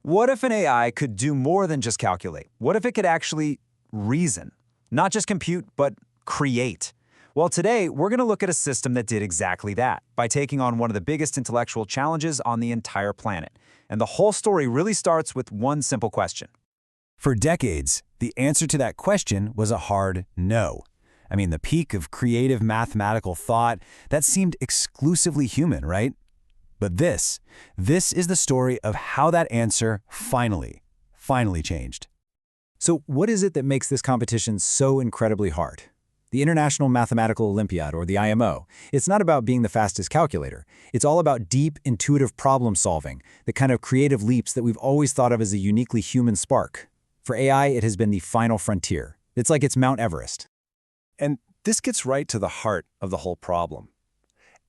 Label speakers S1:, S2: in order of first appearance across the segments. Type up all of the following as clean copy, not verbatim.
S1: What if an AI could do more than just calculate? What if it could actually reason? Not just compute, but create. Well, today, we're going to look at a system that did exactly that by taking on one of the biggest intellectual challenges on the entire planet. And the whole story really starts with one simple question.
S2: For decades, the answer to that question was a hard no. I mean, the peak of creative mathematical thought, that seemed exclusively human, right? But this is the story of how that answer finally changed.
S1: So what is it that makes this competition so incredibly hard? The International Mathematical Olympiad, or the IMO, it's not about being the fastest calculator. It's all about deep, intuitive problem solving, the kind of creative leaps that we've always thought of as a uniquely human spark. For AI, it has been the final frontier. It's like it's Mount Everest.
S3: And this gets right to the heart of the whole problem.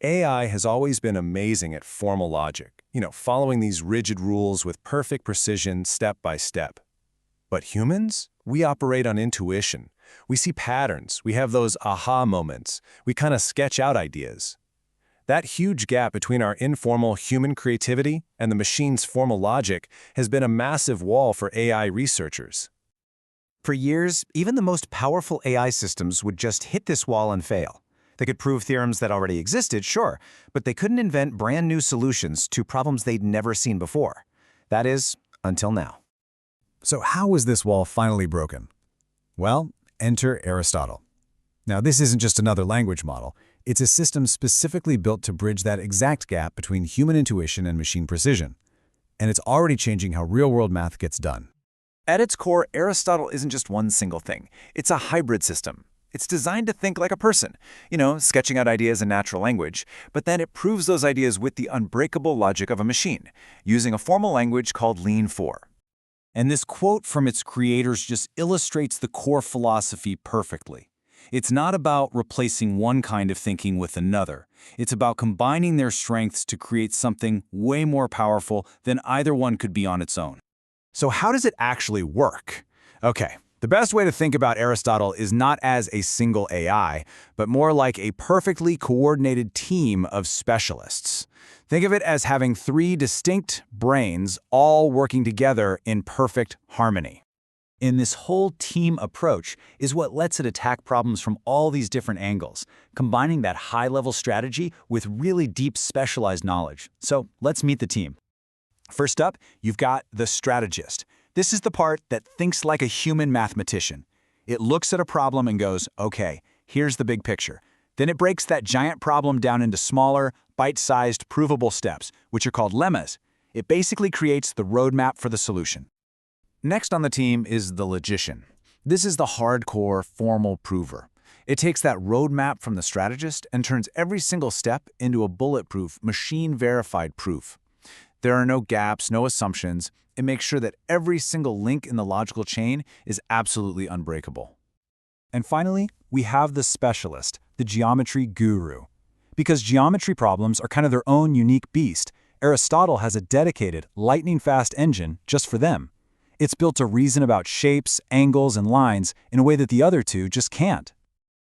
S3: AI has always been amazing at formal logic, following these rigid rules with perfect precision step by step. But humans, we operate on intuition. We see patterns, we have those aha moments, we kind of sketch out ideas. That huge gap between our informal human creativity and the machine's formal logic has been a massive wall for AI researchers.
S1: For years, even the most powerful AI systems would just hit this wall and fail. They could prove theorems that already existed, sure, but they couldn't invent brand new solutions to problems they'd never seen before. That is, until now.
S2: So how was this wall finally broken? Well, enter Aristotle. Now, this isn't just another language model. It's a system specifically built to bridge that exact gap between human intuition and machine precision. And it's already changing how real-world math gets done.
S1: At its core, Aristotle isn't just one single thing. It's a hybrid system. It's designed to think like a person, sketching out ideas in natural language, but then it proves those ideas with the unbreakable logic of a machine, using a formal language called Lean 4.
S2: And this quote from its creators just illustrates the core philosophy perfectly. It's not about replacing one kind of thinking with another. It's about combining their strengths to create something way more powerful than either one could be on its own.
S1: So how does it actually work? Okay, the best way to think about Aristotle is not as a single AI, but more like a perfectly coordinated team of specialists. Think of it as having three distinct brains all working together in perfect harmony. And this whole team approach is what lets it attack problems from all these different angles, combining that high-level strategy with really deep specialized knowledge. So let's meet the team. First up, you've got the strategist. This is the part that thinks like a human mathematician. It looks at a problem and goes, okay, here's the big picture. Then it breaks that giant problem down into smaller, bite-sized, provable steps, which are called lemmas. It basically creates the roadmap for the solution. Next on the team is the logician. This is the hardcore, formal prover. It takes that roadmap from the strategist and turns every single step into a bulletproof, machine-verified proof. There are no gaps, no assumptions. It makes sure that every single link in the logical chain is absolutely unbreakable. And finally, we have the specialist, the geometry guru. Because geometry problems are kind of their own unique beast, Aristotle has a dedicated, lightning-fast engine just for them. It's built to reason about shapes, angles, and lines in a way that the other two just can't.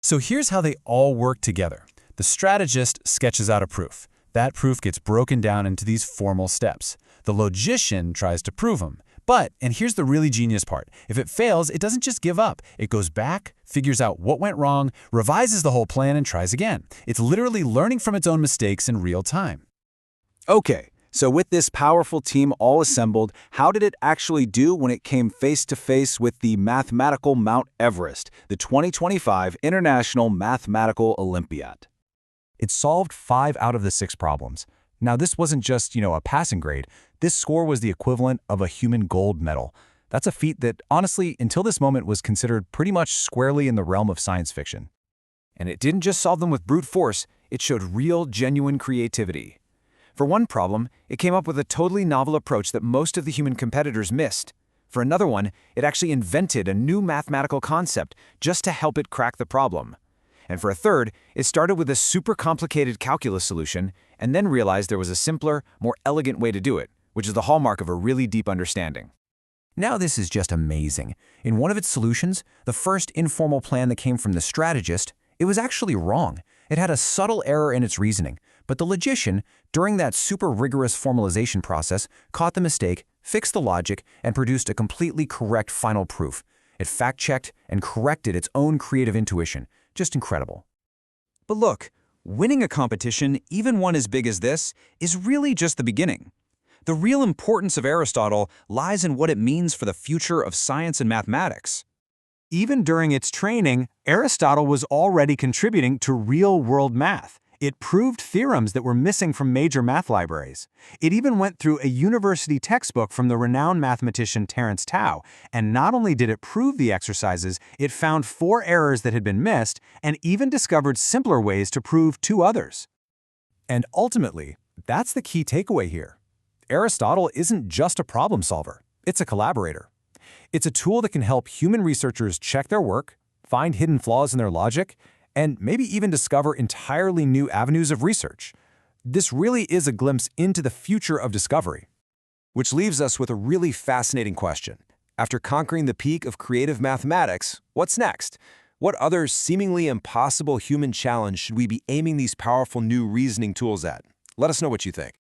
S2: So here's how they all work together. The strategist sketches out a proof. That proof gets broken down into these formal steps. The logician tries to prove them. But, and here's the really genius part, if it fails, it doesn't just give up. It goes back, figures out what went wrong, revises the whole plan, and tries again. It's literally learning from its own mistakes in real time.
S1: Okay, so with this powerful team all assembled, how did it actually do when it came face-to-face with the mathematical Mount Everest, the 2025 International Mathematical Olympiad?
S2: It solved 5 out of the 6 problems. Now, this wasn't just, a passing grade. This score was the equivalent of a human gold medal. That's a feat that, honestly, until this moment was considered pretty much squarely in the realm of science fiction.
S1: And it didn't just solve them with brute force, it showed real, genuine creativity. For one problem, it came up with a totally novel approach that most of the human competitors missed. For another one, it actually invented a new mathematical concept just to help it crack the problem. And for a third, it started with a super complicated calculus solution and then realized there was a simpler, more elegant way to do it, which is the hallmark of a really deep understanding.
S2: Now this is just amazing. In one of its solutions, the first informal plan that came from the strategist, it was actually wrong. It had a subtle error in its reasoning, but the logician, during that super rigorous formalization process, caught the mistake, fixed the logic, and produced a completely correct final proof. It fact-checked and corrected its own creative intuition. Just incredible.
S1: But look, winning a competition, even one as big as this, is really just the beginning. The real importance of Aristotle lies in what it means for the future of science and mathematics.
S3: Even during its training, Aristotle was already contributing to real-world math. It proved theorems that were missing from major math libraries. It even went through a university textbook from the renowned mathematician Terence Tao, and not only did it prove the exercises, it found 4 errors that had been missed and even discovered simpler ways to prove 2 others. And ultimately, that's the key takeaway here. Aristotle isn't just a problem solver, it's a collaborator. It's a tool that can help human researchers check their work, find hidden flaws in their logic, and maybe even discover entirely new avenues of research. This really is a glimpse into the future of discovery. Which leaves us with a really fascinating question. After conquering the peak of creative mathematics, what's next? What other seemingly impossible human challenge should we be aiming these powerful new reasoning tools at? Let us know what you think.